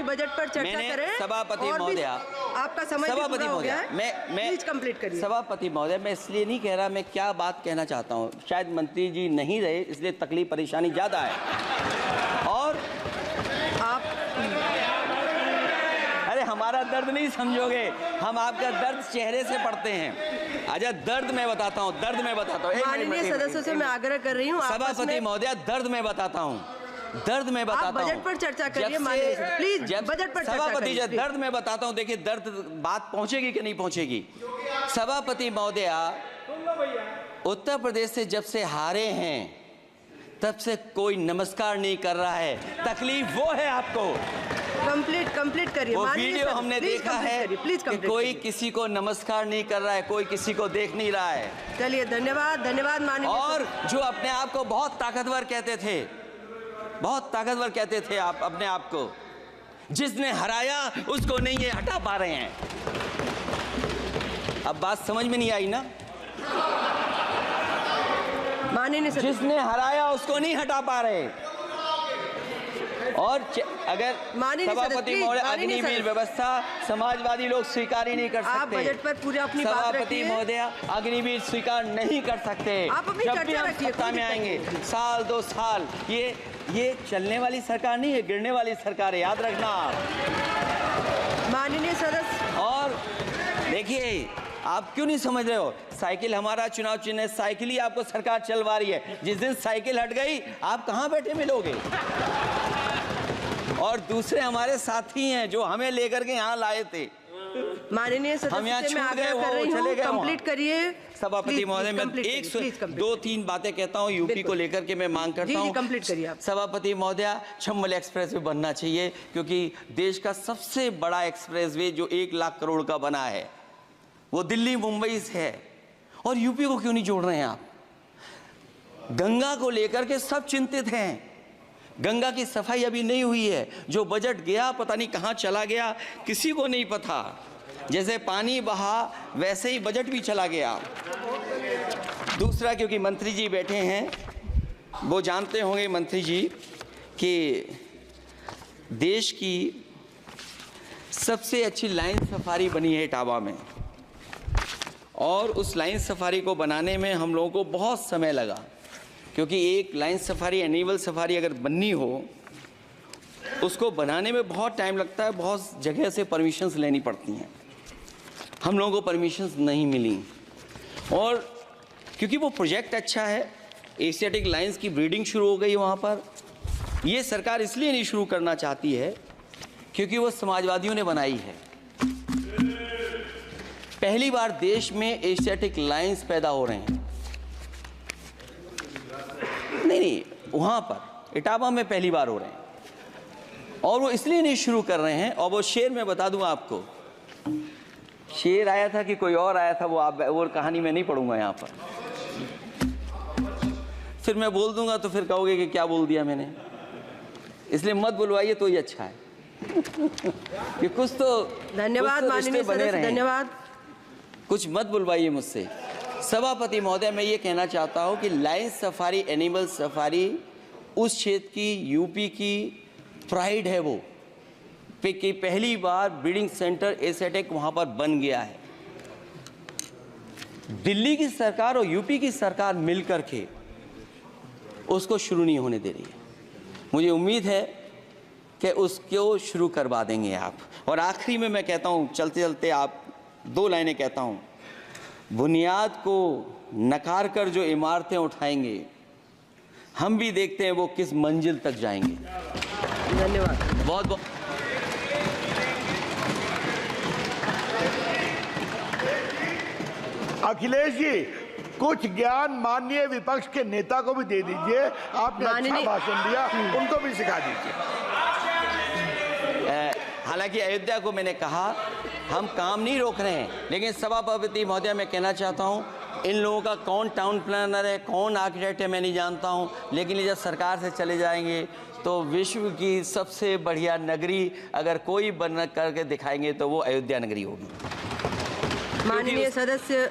Budget पर चर्चा करें। सभापति महोदय, आपका समय पूरा हो गया है, मैं प्लीज कंप्लीट करिए। सभापति महोदय, मैं इसलिए नहीं कह रहा, मैं क्या बात कहना चाहता हूँ, शायद मंत्री जी नहीं रहे इसलिए तकलीफ परेशानी ज्यादा है। और आप अरे हमारा दर्द नहीं समझोगे, हम आपका दर्द चेहरे से पढ़ते हैं। अच्छा दर्द मैं बताता हूँ, दर्द मैं बताता हूँ। माननीय सदस्यों से मैं आग्रह कर रही हूँ, सभापति महोदय दर्द मैं बताता हूँ, दर्द में बताता हूँ। बजट पर चर्चा करिए माननीय, प्लीज बजट पर चर्चा सभापति जी, करिए। दर्द में बताता हूँ, देखिए दर्द बात पहुंचेगी कि नहीं पहुंचेगी। सभापति महोदय, उत्तर प्रदेश से जब से हारे हैं तब से कोई नमस्कार नहीं कर रहा है, तकलीफ वो है आपको। कंप्लीट करिए। वो वीडियो हमने देखा है कि कोई किसी को नमस्कार नहीं कर रहा है, कोई किसी को देख नहीं रहा है। चलिए धन्यवाद माननीय। और जो अपने आप को बहुत ताकतवर कहते थे, बहुत ताकतवर कहते थे आप अपने आप को, जिसने हराया उसको नहीं ये हटा पा रहे हैं। अब बात समझ में नहीं आई ना? माननीय जिसने हराया उसको नहीं हटा पा रहे। और अगर सभापति महोदय, अग्निवीर व्यवस्था समाजवादी लोग स्वीकार ही नहीं कर सकते। आप बजट पर पूरी अपनी बात रखिए। सभापति महोदय, अग्निवीर स्वीकार नहीं कर सकते। आप अपनी जब भी हम सत्ता में आएंगे, साल 2 साल, ये चलने वाली सरकार नहीं है, गिरने वाली सरकार है, याद रखना। माननीय सदस्य, और देखिए आप क्यों नहीं समझ रहे हो, साइकिल हमारा चुनाव चिन्ह है, साइकिल ही आपको सरकार चलवा रही है। जिस दिन साइकिल हट गई आप कहां बैठे मिलोगे। और दूसरे हमारे साथी हैं जो हमें लेकर के यहाँ लाए थे। माननीय सदस्य, मैं आग्रह कर रही हूँ, कंप्लीट करिए। सभापति महोदय, मैं 1-2-3 बातें कहता हूँ यूपी को लेकर के, मैं मांग करता हूँ। कंप्लीट करिए आप। सभापति महोदय, चंबल एक्सप्रेस वे बनना चाहिए, क्योंकि देश का सबसे बड़ा एक्सप्रेस वे जो 1 लाख करोड़ का बना है वो दिल्ली मुंबई से है। और यूपी को क्यों नहीं जोड़ रहे हैं आप? गंगा को लेकर के सब चिंतित हैं, गंगा की सफाई अभी नहीं हुई है। जो बजट गया पता नहीं कहाँ चला गया, किसी को नहीं पता। जैसे पानी बहा वैसे ही बजट भी चला गया। दूसरा, क्योंकि मंत्री जी बैठे हैं, वो जानते होंगे मंत्री जी कि देश की सबसे अच्छी लाइन सफारी बनी है इटावा में, और उस लाइन सफारी को बनाने में हम लोगों को बहुत समय लगा, क्योंकि एक लाइन सफारी, एनिमल सफारी अगर बननी हो उसको बनाने में बहुत टाइम लगता है, बहुत जगह से परमिशंस लेनी पड़ती हैं। हम लोगों को परमिशंस नहीं मिली, और क्योंकि वो प्रोजेक्ट अच्छा है, एशियाटिक लाइंस की ब्रीडिंग शुरू हो गई वहाँ पर। ये सरकार इसलिए नहीं शुरू करना चाहती है क्योंकि वो समाजवादियों ने बनाई है। पहली बार देश में एशियाटिक लाइंस पैदा हो रहे हैं। नहीं, वहाँ पर इटावा में पहली बार हो रहे हैं, और वो इसलिए नहीं शुरू कर रहे हैं। और वो शेर मैं बता दूं आपको, शेर आया था कि कोई और आया था, वो कहानी मैं नहीं पढ़ूंगा यहाँ पर, फिर मैं बोल दूंगा तो फिर कहोगे कि क्या बोल दिया मैंने, इसलिए मत बुलवाइए तो ही अच्छा है। कि कुछ तो धन्यवाद माननीय सदस्य, धन्यवाद। कुछ मत बुलवाइए मुझसे। सभापति महोदय, मैं ये कहना चाहता हूँ कि लाइन सफारी, एनिमल सफारी उस क्षेत्र की, यूपी की प्राइड है वो, कि पहली बार ब्रीडिंग सेंटर एशियाटिक वहाँ पर बन गया है। दिल्ली की सरकार और यूपी की सरकार मिलकर के उसको शुरू नहीं होने दे रही है। मुझे उम्मीद है कि उसको शुरू करवा देंगे आप। और आखिरी में मैं कहता हूँ, चलते चलते आप 2 लाइनें कहता हूँ, बुनियाद को नकार कर जो इमारतें उठाएंगे, हम भी देखते हैं वो किस मंजिल तक जाएंगे। धन्यवाद। बहुत बहुत अखिलेश जी, कुछ ज्ञान माननीय विपक्ष के नेता को भी दे दीजिए। आपने अच्छा भाषण दिया, उनको भी सिखा दीजिए। हालांकि अयोध्या को मैंने कहा हम काम नहीं रोक रहे हैं, लेकिन सभापति महोदय मैं कहना चाहता हूं, इन लोगों का कौन टाउन प्लानर है, कौन आर्किटेक्ट है मैं नहीं जानता हूं, लेकिन जब सरकार से चले जाएंगे तो विश्व की सबसे बढ़िया नगरी अगर कोई बन करके दिखाएंगे तो वो अयोध्या नगरी होगी। माननीय सदस्य